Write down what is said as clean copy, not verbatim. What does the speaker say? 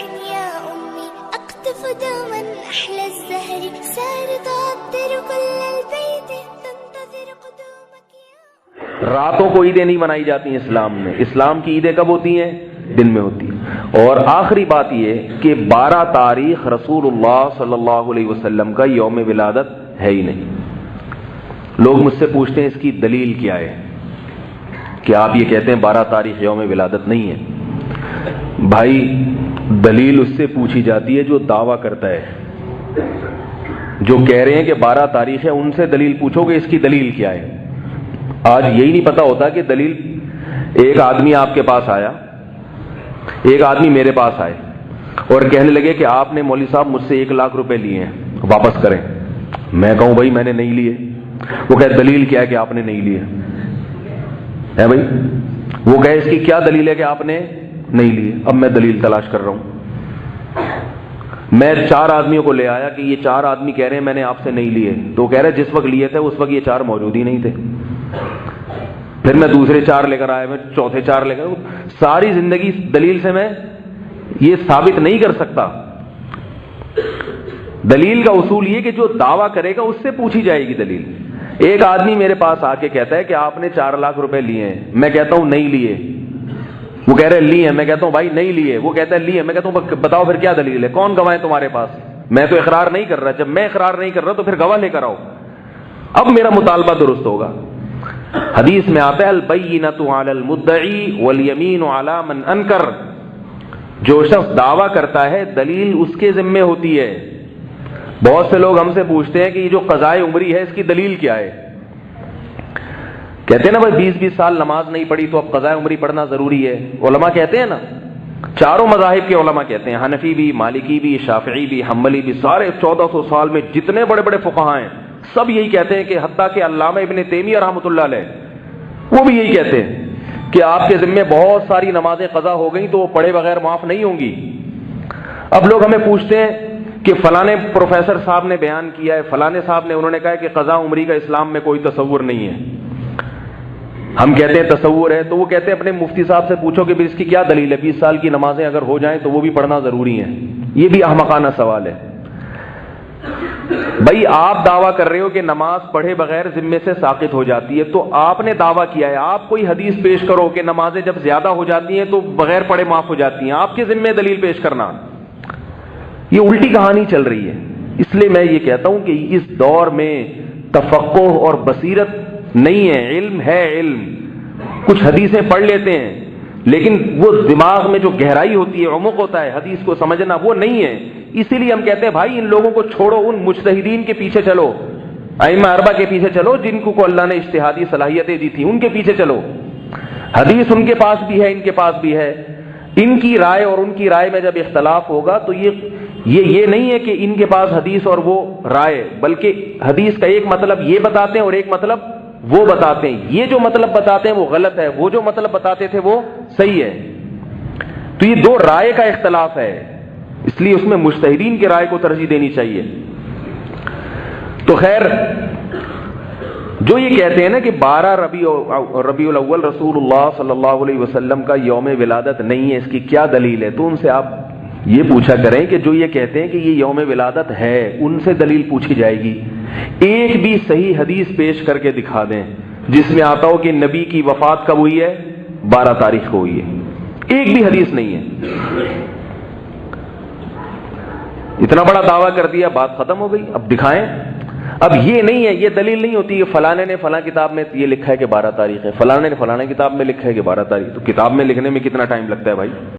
يا أمي أقطف دوما أحلى الزهر سار تعطر كل البيت تنتظر قدومك يا راتوں کو عیدیں نہیں منائی جاتی ہیں اسلام میں. اسلام کی عیدیں کب ہوتی ہیں؟ دن میں ہوتی ہیں. اور آخری بات یہ کہ 12 تاریخ رسول اللہ صلی اللہ علیہ وسلم کا یوم ولادت ہے ہی نہیں. لوگ مجھ سے پوچھتے ہیں اس کی دلیل کیا ہے کہ آپ یہ کہتے ہیں 12 تاریخ یوم ولادت نہیں ہے. بھائی دلیل اس سے پوچھی جاتی ہے جو دعویٰ کرتا ہے. جو کہہ رہے ہیں کہ 12 تاریخ ہے ان سے دلیل پوچھو کہ اس کی دلیل کیا ہے. آج یہی نہیں پتا ہوتا کہ دلیل. ایک آدمی آپ کے پاس آیا, ایک آدمی میرے پاس آئے اور کہنے لگے کہ آپ نے مولوی صاحب مجھ سے 1 لاکھ روپے لیے ہیں, واپس کریں. میں کہوں بھائی میں نے نہیں لیے. وہ کہے دلیل کیا ہے کہ آپ نے نہیں لیے ہے بھائی. وہ کہے اس کی کیا دلیل ہے کہ آپ نے نہیں لیے. اب میں دلیل تلاش کر رہا ہوں. میں 4 آدمیوں کو لے آیا کہ یہ 4 آدمی کہہ رہے ہیں میں نے آپ سے نہیں لیے. تو کہہ رہے جس وقت لیے تھے اس وقت یہ 4 موجود ہی نہیں تھے. پھر میں دوسرے 4 لے کر آیا, میں چوتھے 4 لے کر. ساری زندگی دلیل سے میں یہ ثابت نہیں کر سکتا. دلیل کا اصول یہ کہ جو دعویٰ کرے گا اس سے پوچھی جائے گی دلیل. ایک آدمی میرے پاس آ کے کہتا ہے کہ آپ نے 4 لاکھ روپے لیے ہیں. میں کہتا ہوں نہیں لیے. وہ کہہ رہے لیے ہیں. میں کہتا ہوں بھائی نہیں لیے. وہ کہتا ہے لیے. میں کہتا ہوں بتاؤ پھر کیا دلیل ہے, کون گواہ ہے تمہارے پاس؟ میں تو اقرار نہیں کر رہا. جب میں اقرار نہیں کر رہا تو پھر گواہ لے کر آؤ. اب میرا مطالبہ درست ہوگا. حدیث میں آتا ہے البینۃ علی المدعی والیمین علی من انکر. جو شخص دعویٰ کرتا ہے دلیل اس کے ذمے ہوتی ہے. بہت سے لوگ ہم سے پوچھتے ہیں کہ یہ جو قضائے عمری ہے اس کی دلیل کیا ہے. کہتے ہیں نا بھائی 20 سال نماز نہیں پڑھی تو اب قضائے عمری پڑھنا ضروری ہے. علماء کہتے ہیں نا, چاروں مذاہب کے علماء کہتے ہیں, حنفی بھی, مالکی بھی, شافعی بھی, حنبلی بھی, سارے 1400 سال میں جتنے بڑے بڑے فقہاء ہیں سب یہی کہتے ہیں کہ حتیٰ کہ علامہ ابن تیمیہ رحمۃ اللہ علیہ وہ بھی یہی کہتے ہیں کہ آپ کے ذمے بہت ساری نمازیں قضا ہو گئیں تو وہ پڑھے بغیر معاف نہیں ہوں گی. اب لوگ ہمیں پوچھتے ہیں کہ فلانے پروفیسر صاحب نے بیان کیا ہے, فلانے صاحب نے, انہوں نے کہا کہ قضا عمری کا اسلام میں کوئی تصور نہیں ہے. ہم کہتے ہیں تصور ہے, تو وہ کہتے ہیں اپنے مفتی صاحب سے پوچھو کہ اس کی کیا دلیل ہے, 20 سال کی نمازیں اگر ہو جائیں تو وہ بھی پڑھنا ضروری ہے. یہ بھی احمقانہ سوال ہے. بھائی آپ دعویٰ کر رہے ہو کہ نماز پڑھے بغیر ذمے سے ساقط ہو جاتی ہے, تو آپ نے دعویٰ کیا ہے, آپ کوئی حدیث پیش کرو کہ نمازیں جب زیادہ ہو جاتی ہیں تو بغیر پڑھے معاف ہو جاتی ہیں. آپ کے ذمے دلیل پیش کرنا, یہ الٹی کہانی چل رہی ہے. اس لیے میں یہ کہتا ہوں کہ اس دور میں تفقہ اور بصیرت نہیں ہے, علم ہے. علم کچھ حدیثیں پڑھ لیتے ہیں لیکن وہ دماغ میں جو گہرائی ہوتی ہے, عمق ہوتا ہے, حدیث کو سمجھنا وہ نہیں ہے. اسی لیے ہم کہتے ہیں بھائی ان لوگوں کو چھوڑو, ان مجتہدین کے پیچھے چلو, ائمہ اربعہ کے پیچھے چلو جن کو اللہ نے اجتہادی صلاحیتیں دی تھی, ان کے پیچھے چلو. حدیث ان کے پاس بھی ہے, ان کے پاس بھی ہے. ان کی رائے اور ان کی رائے میں جب اختلاف ہوگا تو یہ نہیں ہے کہ ان کے پاس حدیث اور وہ رائے, بلکہ حدیث کا ایک مطلب یہ بتاتے ہیں اور ایک مطلب وہ بتاتے ہیں. یہ جو مطلب بتاتے ہیں وہ غلط ہے, وہ جو مطلب بتاتے تھے وہ صحیح ہے. تو یہ 2 رائے کا اختلاف ہے, اس لیے اس میں مجتہدین کی رائے کو ترجیح دینی چاہیے. تو خیر جو یہ کہتے ہیں نا کہ 12 ربیع الاول رسول اللہ صلی اللہ علیہ وسلم کا یوم ولادت نہیں ہے, اس کی کیا دلیل ہے, تو ان سے آپ یہ پوچھا کریں کہ جو یہ کہتے ہیں کہ یہ یوم ولادت ہے ان سے دلیل پوچھی جائے گی. ایک بھی صحیح حدیث پیش کر کے دکھا دیں جس میں آتا ہو کہ نبی کی وفات کب ہوئی ہے, 12 تاریخ کو ہوئی ہے. ایک بھی حدیث نہیں ہے. اتنا بڑا دعویٰ کر دیا, بات ختم ہو گئی. اب دکھائیں. اب یہ نہیں ہے, یہ دلیل نہیں ہوتی کہ فلانے نے فلاں کتاب میں یہ لکھا ہے کہ 12 تاریخ ہے, فلانے نے فلاں کتاب میں لکھا ہے کہ 12 تاریخ. تو کتاب میں لکھنے میں کتنا ٹائم لگتا ہے بھائی؟